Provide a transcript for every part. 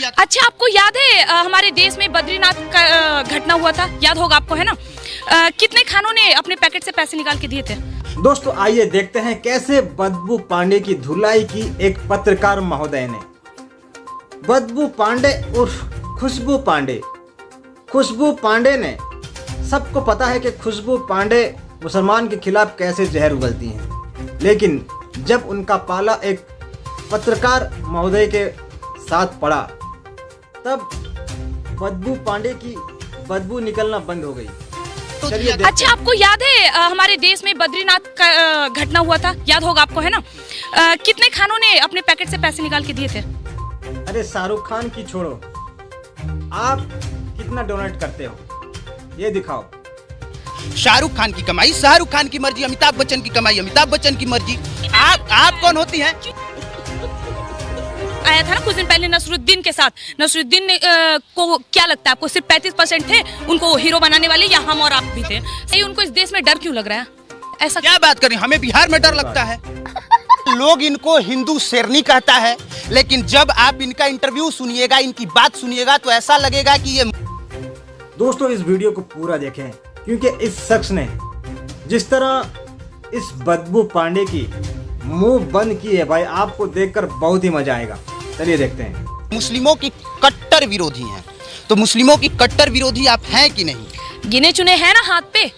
किया था। अच्छा, आपको याद है हमारे देश में बद्रीनाथ का घटना हुआ था? याद होगा आपको, है ना? कितने खानों ने अपने पैकेट से पैसे निकाल के दिए थे? दोस्तों आइए देखते हैं कैसे बदबू पांडे की धुलाई की एक पत्रकार महोदय ने। बदबू पांडे उर्फ खुशबू पांडे। खुशबू पांडे ने, सबको पता है कि खुशबू पांडे मुसलमान के खिलाफ कैसे जहर उगलती हैं, लेकिन जब उनका पाला एक पत्रकार महोदय के साथ पड़ा तब बदबू पांडे की बदबू निकलना बंद हो गई। चलिए अच्छा, आपको याद है हमारे देश में बद्रीनाथ का घटना हुआ था? याद होगा आपको, है ना? कितने खानों ने अपने पैकेट से पैसे निकाल के दिए थे? अरे शाहरुख खान की छोड़ो, आप कितना डोनेट करते हो ये दिखाओ। शाहरुख खान की कमाई शाहरुख खान की मर्जी, अमिताभ बच्चन की कमाई अमिताभ बच्चन की मर्जी। आप कौन होती हैं? आया था ना कुछ दिन पहले नसरुद्दीन के साथ। नसरुद्दीन को क्या लगता है आपको, सिर्फ 35% थे उनको हीरो बनाने वाले, या हम और आप भी थे? सही, उनको इस देश में डर क्यों लग रहा है? ऐसा क्या बात करें, हमें बिहार में डर लगता है। लोग इनको हिंदू शेरनी कहता है, लेकिन जब आप इनका इंटरव्यू सुनिएगा, इनकी बात सुनिएगा तो ऐसा लगेगा कि ये। दोस्तों इस वीडियो को पूरा देखें, क्योंकि इस शख्स ने जिस तरह इस बदबू पांडे की मुंह बंद की है भाई, आपको देखकर बहुत ही मजा आएगा। चलिए देखते हैं। मुस्लिमों की कट्टर विरोधी हैं, तो मुस्लिमों की कट्टर विरोधी आप हैं कि नहीं? गिने चुने हैं ना हाथ पे,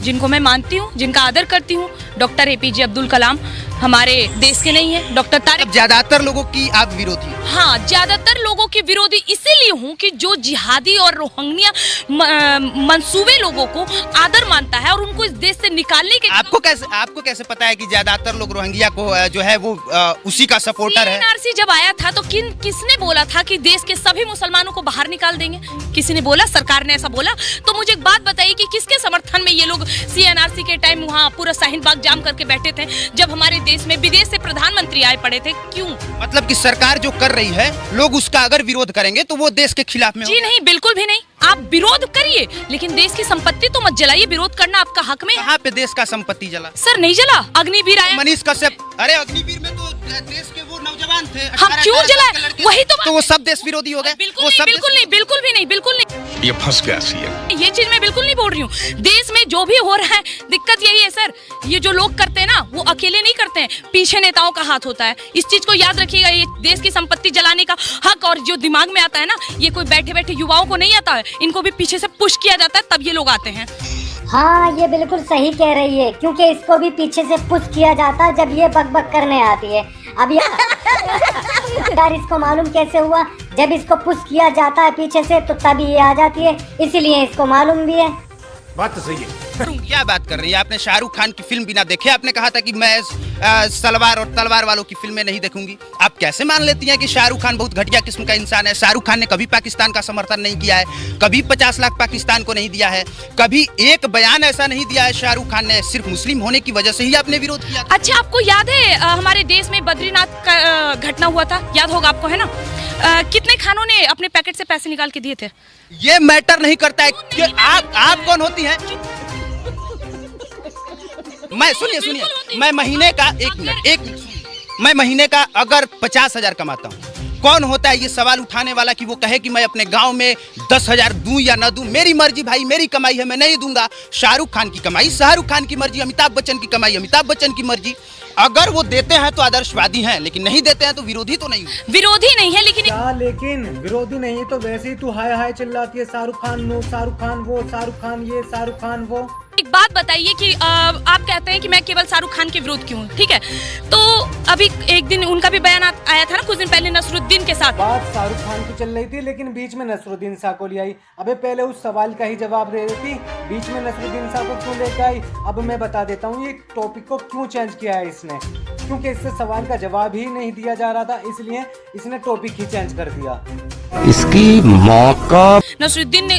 जिनको मैं मानती हूँ, जिनका आदर करती हूँ। डॉक्टर APJ अब्दुल कलाम हमारे देश के नहीं है, डॉक्टर तारिक। ज्यादातर लोगों की आप विरोधी? हाँ, ज्यादातर लोगों की विरोधी इसीलिए हूँ कि जो जिहादी और रोहिंग्या मंसूबे लोगों को आदर मानता है और उनको इस देश से निकालने के। आपको कैसे पता है कि ज्यादातर लोग रोहिंग्या को जो है वो उसी का सपोर्टर है? CNRC जब आया था तो किसने बोला था कि देश के सभी मुसलमानों को बाहर निकाल देंगे? किसी ने बोला? सरकार ने ऐसा बोला? तो मुझे एक बात बताइए कि किसके समर्थन में ये लोग CNRC के टाइम वहाँ पूरा शाहीन बाग जाम करके बैठे थे, जब हमारे देश में विदेश से प्रधानमंत्री आए पड़े थे? क्यों? मतलब कि सरकार जो कर रही है, लोग उसका अगर विरोध करेंगे तो वो देश के खिलाफ में। जी नहीं, बिल्कुल भी नहीं। आप विरोध करिए, लेकिन देश की संपत्ति तो मत जलाइए। विरोध करना आपका हक में है। यहाँ पे देश का संपत्ति जला? सर नहीं जला, अग्निवीर आया। मनीष कश्यप, अरे अग्निवीर में तो देश के वो नौजवान थे। हम क्यों जलाए? वही तो वो सब देश विरोधी हो गए? बिल्कुल नहीं, बिल्कुल नहीं, बिल्कुल भी नहीं, बिल्कुल नहीं। ये फंस गया सीएम। ये चीज मैं बिल्कुल नहीं बोल रही हूँ। देश में जो भी हो रहा है, दिक्कत यही है सर, ये जो लोग करते हैं ना, वो अकेले नहीं करते हैं, पीछे नेताओं का हाथ होता है। इस चीज को याद रखिएगा। ये देश की संपत्ति जलाने का हक और जो दिमाग में आता है ना, ये कोई बैठे बैठे युवाओं को नहीं आता है, इनको भी पीछे से पुश किया जाता है, तब ये लोग आते हैं। हाँ, ये बिल्कुल सही कह रही है, क्योंकि इसको भी पीछे से पुश किया जाता है जब ये बकबक करने आती है। अब यार इसको मालूम कैसे हुआ? जब इसको पुश किया जाता है पीछे से तो तभी ये आ जाती है, इसीलिए इसको मालूम भी है। बात तो सही है। क्या बात कर रही है? आपने शाहरुख खान की फिल्म बिना देखे आपने कहा था कि मैं सलवार और तलवार वालों की फिल्में नहीं देखूंगी। आप कैसे मान लेती हैं कि शाहरुख खान बहुत घटिया किस्म का इंसान है? शाहरुख खान ने कभी पाकिस्तान का समर्थन नहीं किया है, कभी 50 लाख पाकिस्तान को नहीं दिया है, कभी एक बयान ऐसा नहीं दिया है शाहरुख खान ने। सिर्फ मुस्लिम होने की वजह से ही आपने विरोध किया। अच्छा, आपको याद है हमारे देश में बद्रीनाथ का घटना हुआ था? याद होगा आपको, है ना? कितने खानों ने अपने पैकेट से पैसे निकाल के दिए थे? ये मैटर नहीं करता है कि आप कौन होती हैं? मैं सुनिए, मैं महीने का एक मिनट मैं महीने का अगर 50,000 कमाता हूँ, कौन होता है ये सवाल उठाने वाला कि वो कहे कि मैं अपने गांव में 10,000 दूं या ना दूं? मेरी मर्जी भाई, मेरी कमाई है, मैं नहीं दूंगा। शाहरुख खान की कमाई शाहरुख खान की मर्जी, अमिताभ बच्चन की कमाई अमिताभ बच्चन की मर्जी। अगर वो देते हैं तो आदर्शवादी हैं, लेकिन नहीं देते हैं तो विरोधी तो नहीं। विरोधी नहीं है, लेकिन लेकिन विरोधी नहीं है तो वैसे ही तू हाय हाय चिल्लाती है, शाहरुख खान नो, शाहरुख खान वो, शाहरुख खान ये, शाहरुख खान वो। एक बात बताइए कि आप कहते हैं कि मैं केवल शाहरुख खान के विरोध क्यों हूँ? ठीक है, तो अभी एक दिन उनका भी बयान आया था ना कुछ दिन पहले नसरुद्दीन के साथ। बात शाहरुख खान की चल रही थी, लेकिन बीच में नसरुद्दीन शाह को ले आई। अबे पहले उस सवाल का ही जवाब दे रही थी, बीच में नसरुद्दीन शाह को क्यों लेकर आई? अब मैं बता देता हूँ ये टॉपिक को क्यों चेंज किया है इसने, क्योंकि इससे सवाल का जवाब ही नहीं दिया जा रहा था, इसलिए इसने टॉपिक ही चेंज कर दिया। इसकी मौका। नसरुद्दीन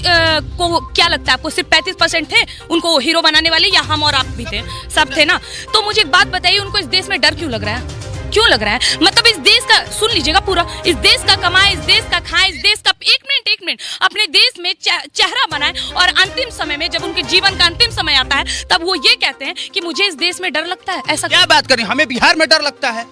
को क्या लगता है आपको, सिर्फ 35% थे उनको हीरो बनाने वाले, या हम और आप भी थे? सब थे ना? तो मुझे एक बात बताइए, उनको इस देश में डर क्यों लग रहा है? क्यों लग रहा है? मतलब इस देश का, सुन लीजिएगा पूरा, इस देश का कमाए, इस देश का खाए, इस देश का एक मिनट अपने देश में चेहरा बनाए, और अंतिम समय में जब उनके जीवन का अंतिम समय आता है तब वो ये कहते हैं कि मुझे इस देश में डर लगता है। ऐसा क्या बात करें, हमें बिहार में डर लगता है।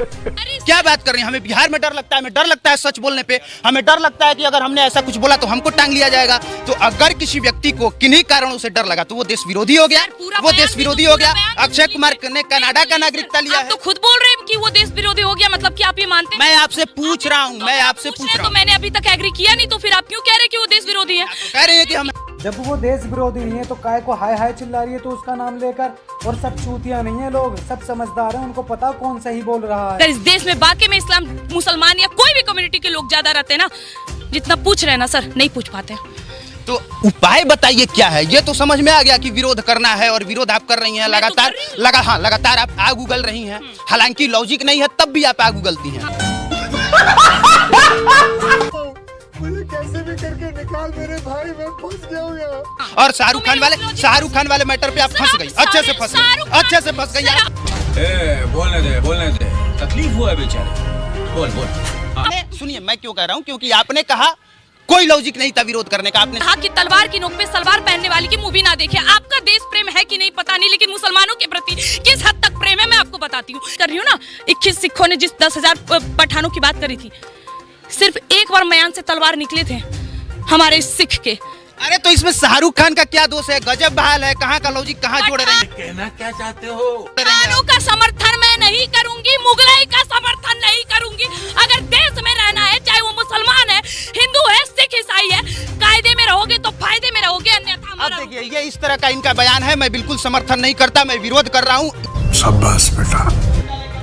अरे क्या बात कर रही हैं? हमें बिहार में डर लगता है, हमें डर लगता है सच बोलने पे, हमें डर लगता है कि अगर हमने ऐसा कुछ बोला तो हमको टांग लिया जाएगा। तो अगर किसी व्यक्ति को किन्हीं कारणों से डर लगा तो वो देश विरोधी हो गया, वो देश विरोधी हो गया। अक्षय कुमार ने कनाडा का नागरिकता लिया आप है। तो खुद बोल रहे हैं कि वो देश विरोधी हो गया, मतलब कि आप ये मानते हैं? मैं आपसे पूछ रहा हूँ, मैं आपसे पूछ रहा तो हूँ। मैंने अभी तक एग्री किया नहीं, तो फिर आप क्यों कह रहे हैं कि वो देश विरोधी है? कह रहे हैं कि हम जब वो देश विरोधी नहीं है तो काय को हाय हाय चिल्ला रही है तो उसका नाम लेकर। और सब चूतिया नहीं है लोग, सब समझदार हैं, उनको पता कौन सही बोल रहा है। अगर इस देश में बाकी में इस्लाम, मुसलमान या कोई भी कम्युनिटी के लोग ज्यादा रहते हैं ना, जितना पूछ रहे हैं ना सर, नहीं पूछ पाते। तो उपाय बताइए क्या है? ये तो समझ में आ गया कि विरोध करना है और विरोध आप कर रही हैं लगातार, लगातार आप आग उगल रही हैं। हालांकि लॉजिक नहीं है तब भी आप आग उगलती हैं। मुझे कैसे भी करके निकाल मेरे भाई, मैं फंस गया हूँ यहाँ। और शाहरुख खान वाले मैटर पे आप फंस गई, अच्छे से फंस गई आप। बोलने दे, तकलीफ हुआ है बेचारे, बोल। सुनिए, मैं क्यों कह रहा हूँ, क्योंकि आपने कहा कोई लॉजिक नहीं था विरोध करने का। आपने कहा कि तलवार की नोक पे सलवार पहनने वाली की मूवी ना देखे। आपका देश प्रेम है कि नहीं पता नहीं, लेकिन मुसलमानों के प्रति किस हद तक प्रेम है मैं आपको बताती हूँ। कर रही हूँ ना, 21 सिखों ने जिस 10,000 पठानों की बात करी थी, सिर्फ एक बार मयान से तलवार निकले थे हमारे सिख के। अरे तो इसमें शाहरुख खान का क्या दोष है? गजब बहाल है, कहाँ का लॉजिक कहाँ जोड़ रहे हैं? कहना क्या चाहते हो? खानों का समर्थन मैं नहीं करूंगी, मुगलाई का समर्थन नहीं करूंगी। अगर देश में रहना है, चाहे वो मुसलमान है, हिंदू है, सिख ईसाई है, कायदे में रहोगे तो फायदे में रहोगे, अन्यथा अब देखिए, ये इस तरह का इनका बयान है, मैं बिल्कुल समर्थन नहीं करता, मैं विरोध कर रहा हूँ। शाबाश बेटा।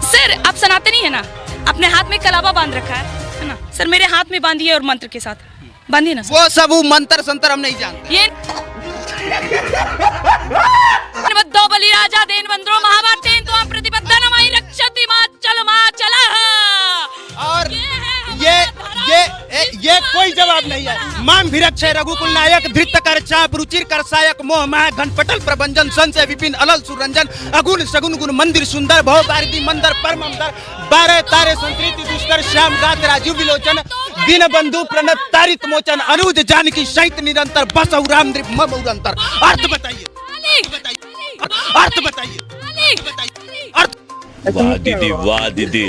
सर आप सनातनी है ना, अपने हाथ में कलावा बांध रखा है ना? सर मेरे हाथ में बांधिए और मंत्र के साथ बांधिए ना। वो सब वो मंत्र संतर हम नहीं जानते। ये दो बलि राजा देन बंद्रो महाभारतेन तो प्रतिबद्ध नमाई रक्षति माचल माचलः। और ये कोई जवाब नहीं है। माम भिरक्षय रघुकुल नायक धृत कर चाप रुचिर कर सायक मोह माह घनपटल प्रभंजन संशय विपिन अलल सुरंजन अगुण सगुन गुण मंदिर सुंदर भव भारती मंदर परमंदर 12 तारे संस्कृति दुष्कर श्याम गात राजीव विलोचन दीन बंधु प्रणत तारित मोचन अनुज जानकी सहित निरंतर बसौ राम मम उरंतर। अर्थ बताइए, अर्थ बताइए, अर्थ। वाह दीदी, वाह दीदी,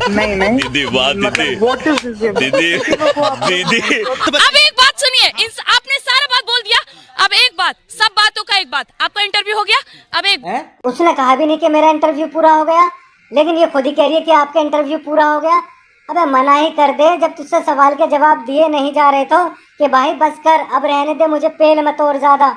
नहीं दीदी, वाह दीदी, दीदी, दीदी। अब एक बात सुनिए, आपने सारा बात बोल दिया, अब एक बात, सब बातों का एक बात, आपका इंटरव्यू हो गया। अब एक उसने कहा भी नहीं कि मेरा इंटरव्यू पूरा हो गया, लेकिन ये खुद ही कह रही है कि आपका इंटरव्यू पूरा हो गया। अबे मना ही कर दे, जब तुझसे सवाल के जवाब दिए नहीं जा रहे तो कि भाई बस कर, अब रहने दे, मुझे पेल मत और ज्यादा।